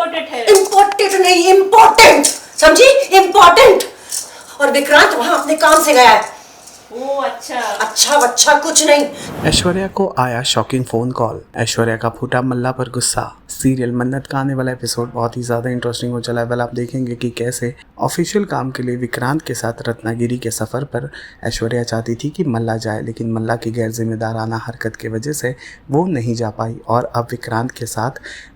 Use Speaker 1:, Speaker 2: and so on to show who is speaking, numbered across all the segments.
Speaker 1: Important है।
Speaker 2: Important नहीं, important, समझी? इम्पोर्टेंट। और विक्रांत वहां अपने काम से गया है।
Speaker 1: ओ अच्छा।
Speaker 2: अच्छा बच्चा कुछ नहीं।
Speaker 3: ऐश्वर्या को आया शॉकिंग फोन कॉल। ऐश्वर्या का फूटा मल्ला पर गुस्सा। सीरियल मन्नत का आने वाला एपिसोड बहुत ही ज़्यादा इंटरेस्टिंग हो चला है। वाला आप देखेंगे कि कैसे ऑफिशियल काम के लिए विक्रांत के साथ रत्नागिरी के सफ़र पर ऐश्वर्या चाहती थी कि मल्ला जाए, लेकिन मल्ला की गैर जिम्मेदाराना हरकत की वजह से वो नहीं जा पाई और अब विक्रांत के साथ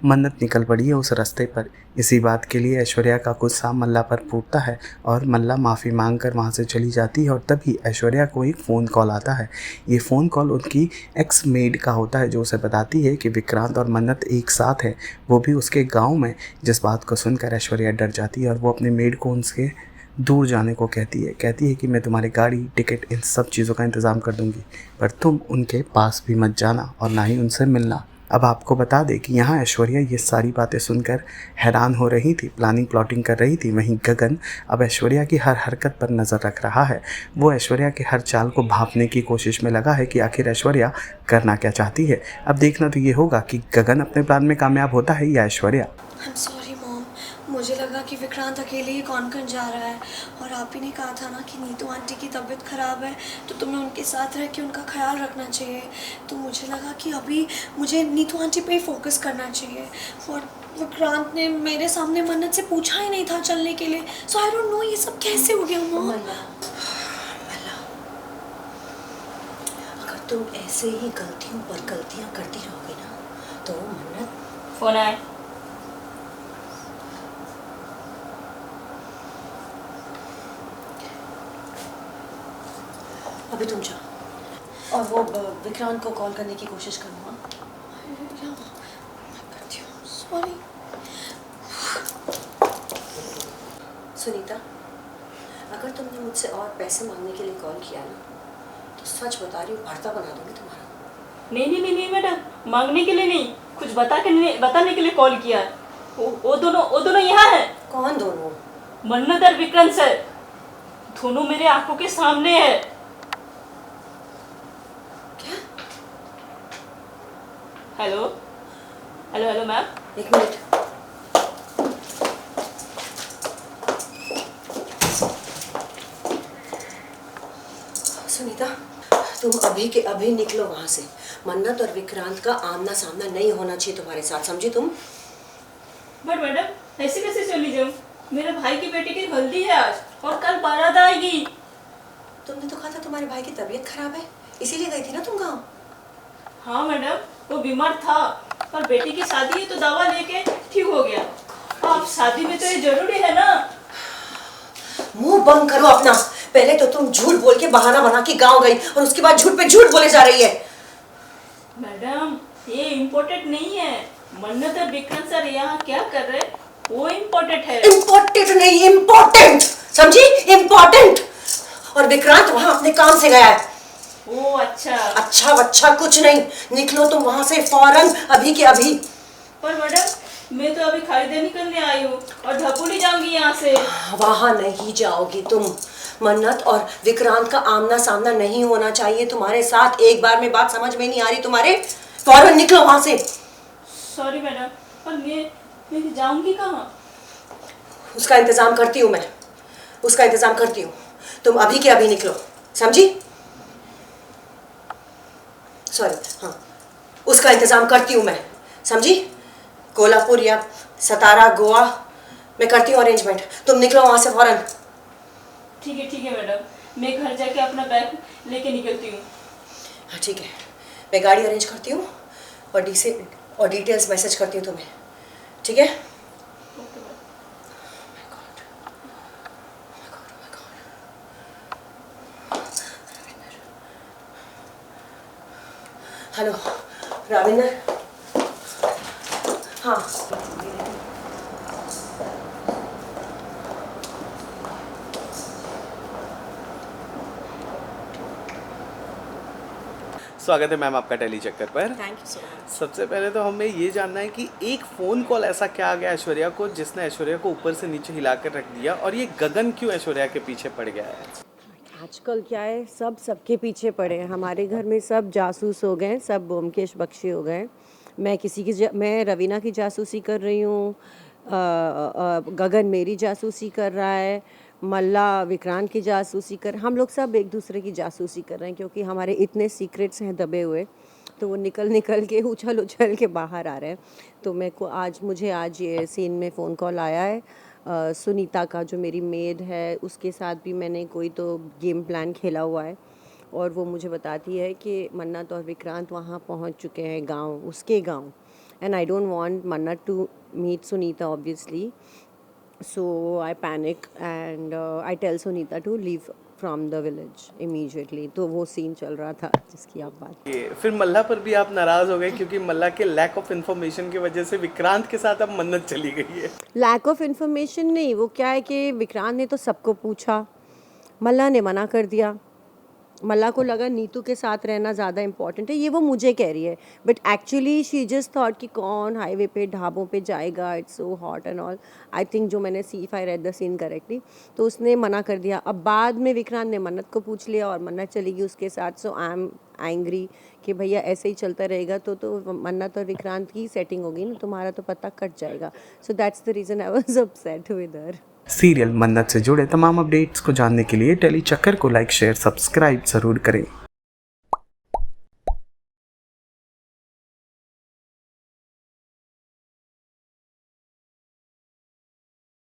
Speaker 3: मन्नत निकल पड़ी है उस रास्ते पर। इसी बात के लिए ऐश्वर्या का गुस्सा मल्ला पर फूटता है और मल्ला माफ़ी मांग कर वहाँ से चली जाती है और तभी ऐश्वर्या को एक फ़ोन कॉल आता है। ये फ़ोन कॉल उनकी एक्स मेड का होता है जो उसे बताती है कि विक्रांत और मन्नत एक साथ है, वो भी उसके गांव में। जिस बात को सुनकर ऐश्वर्या डर जाती है और वो अपने मेड को उनसे दूर जाने को कहती है कि मैं तुम्हारी गाड़ी, टिकट, इन सब चीज़ों का इंतज़ाम कर दूंगी, पर तुम उनके पास भी मत जाना और ना ही उनसे मिलना। अब आपको बता दें कि यहाँ ऐश्वर्या ये सारी बातें सुनकर हैरान हो रही थी, प्लानिंग प्लॉटिंग कर रही थी। वहीं गगन अब ऐश्वर्या की हर हरकत पर नज़र रख रहा है। वो ऐश्वर्या के हर चाल को भांपने की कोशिश में लगा है कि आखिर ऐश्वर्या करना क्या चाहती है। अब देखना तो ये होगा कि गगन अपने प्लान में कामयाब होता है या ऐश्वर्या।
Speaker 4: सॉरी मॉम, मुझे लगा कि विक्रांत अकेले ही कॉन्कन जा रहा है और आप ही ने कहा था ना कि नीतू आंटी की तबीयत ख़राब है तो तुम्हें उनके साथ रह के उनका ख्याल रखना चाहिए। तो मुझे लगा कि अभी मुझे नीतू आंटी पे ही फोकस करना चाहिए। और विक्रांत ने मेरे सामने मन्नत से पूछा ही नहीं था चलने के लिए। सो आई डोंट नो ये सब कैसे हो गया मॉम।
Speaker 2: अगर तुम ऐसे ही गलतियों पर गलतियां करती रहोगे ना तो मन्नत।
Speaker 1: फोन आए।
Speaker 2: अभी तुम जाओ और वो विक्रांत को कॉल करने की कोशिश करो।
Speaker 4: सॉरी
Speaker 2: सुनीता, अगर तुमने मुझसे और पैसे मांगने के लिए कॉल किया ना तो सच बता रही हूँ भर्ता बना दूंगी तुम्हारा।
Speaker 1: नहीं मैडम, मांगने के लिए नहीं, कुछ बताने के लिए कॉल किया है। वो दोनों यहाँ है।
Speaker 2: कौन दोनों?
Speaker 1: मन्नत और विक्रांत सर दोनों मेरे आंखों के सामने है।
Speaker 2: क्या?
Speaker 1: Hello ma'am.
Speaker 2: एक मिनट। सुनीता, तुम अभी के अभी निकलो वहां से। मन्नत और विक्रांत का आमना सामना नहीं होना चाहिए तुम्हारे साथ, समझी तुम?
Speaker 1: बट मैडम ऐसे कैसे चली जाऊँ? मेरे भाई की बेटी की हल्दी है आज और कल बारात आएगी।
Speaker 2: तुमने तो कहा था तुम्हारे भाई की तबीयत खराब है, इसीलिए गई थी ना तुम गाँव।
Speaker 1: हाँ मैडम, वो बीमार था पर बेटी की शादी है तो दवा लेके ठीक हो गया। अब शादी में तो ये जरूरी है ना।
Speaker 2: मुंह बंद करो अपना। पहले तो तुम झूठ बोल के बहाना बना के गाँव गई और उसके बाद झूठ पे झूठ बोले जा रही है।
Speaker 1: मैडम ये इम्पोर्टेंट नहीं है। मन्नत और विक्रांत सर यहाँ क्या कर रहे हैं वो इम्पोर्टेंट है।
Speaker 2: इम्पोर्टेंट नहीं, इम्पोर्टेंट, समझी? इम्पोर्टेंट। और विक्रांत वहां अपने काम से गया है।
Speaker 1: ओ अच्छा।
Speaker 2: अच्छा बच्चा कुछ नहीं। निकलो तुम वहां से फौरन, अभी के अभी।
Speaker 1: पर मैडम मैं तो अभी खरीदारी करने आई हूँ और धपुली जाऊंगी यहाँ से।
Speaker 2: वहां नहीं जाओगी तुम। मन्नत और विक्रांत का आमना सामना नहीं होना चाहिए तुम्हारे साथ। एक बार में बात समझ में नहीं आ रही तुम्हारे? फौरन निकलो वहां से।
Speaker 1: सॉरी मैडम, पर मैं जाऊंगी कहाँ?
Speaker 2: उसका इंतजाम करती हूँ मैं, उसका इंतजाम करती हूँ। तुम अभी के अभी निकलो, समझी? सॉरी, हाँ, उसका इंतजाम करती हूँ मैं, समझी? कोल्हापुर या सतारा, गोवा, मैं करती हूँ अरेंजमेंट। तुम निकलो वहां से फौरन।
Speaker 1: ठीक है मैडम, मैं घर जाके अपना बैग लेके निकलती हूँ।
Speaker 2: हाँ ठीक है, मैं गाड़ी अरेंज करती हूँ और डिटेल्स मैसेज करती हूँ तुम्हें, ठीक है? हेलो राविंदर। हाँ
Speaker 3: स्वागत है मैम आपका टेली चक्कर पर।
Speaker 2: Thank you so much.
Speaker 3: सबसे पहले तो हमें ये जानना है कि एक फ़ोन कॉल ऐसा क्या आ गया ऐश्वर्या को जिसने ऐश्वर्या को ऊपर से नीचे हिलाकर रख दिया, और ये गगन क्यों ऐश्वर्या के पीछे पड़ गया है?
Speaker 5: आजकल क्या है, सब सबके पीछे पड़े हैं। हमारे घर में सब जासूस हो गए, सब ब्योमकेश बख्शी हो गए। मैं रवीना की जासूसी कर रही हूँ, गगन मेरी जासूसी कर रहा है, मल्ला विक्रांत की जासूसी कर, हम लोग सब एक दूसरे की जासूसी कर रहे हैं क्योंकि हमारे इतने सीक्रेट्स हैं दबे हुए, तो वो निकल के उछल के बाहर आ रहे हैं। तो मुझे आज ये सीन में फ़ोन कॉल आया है सुनीता का, जो मेरी मेड है, उसके साथ भी मैंने कोई तो गेम प्लान खेला हुआ है और वो मुझे बताती है कि मन्नत और विक्रांत वहाँ पहुँच चुके हैं गाँव, उसके गाँव, and I don't want Mannat to meet Sunita obviously. So I panic and I tell Sunita to leave from the village immediately. तो वो सीन चल रहा था जिसकी आप बात.
Speaker 3: ये फिर मल्ला पर भी आप नाराज हो गए क्योंकि मल्ला के लैक ऑफ इन्फॉर्मेशन की वजह से विक्रांत के साथ अब मन्नत चली गई है.
Speaker 5: लैक ऑफ इन्फॉर्मेशन नहीं, वो क्या है कि विक्रांत ने तो सबको पूछा, मल्ला ने मना कर दिया. मल्ला को लगा नीतू के साथ रहना ज़्यादा इम्पॉर्टेंट है, ये वो मुझे कह रही है, but actually she just thought कि कौन हाईवे पे ढाबों पे जाएगा, it's so hot and all. I think जो मैंने if I read the scene correctly, तो उसने मना कर दिया. अब बाद में विक्रांत ने मन्नत को पूछ लिया और मन्नत चली गई उसके साथ. सो आई एम एंग्री कि भैया ऐसे ही चलता रहेगा तो मन्नत और विक्रांत की सेटिंग होगी ना, तुम्हारा तो पता कट जाएगा. So that's the reason I was upset with her.
Speaker 3: Serial मन्नत से जुड़े तमाम अपडेट्स को जानने के लिए टेली चक्कर को लाइक शेयर सब्सक्राइब ज़रूर करें.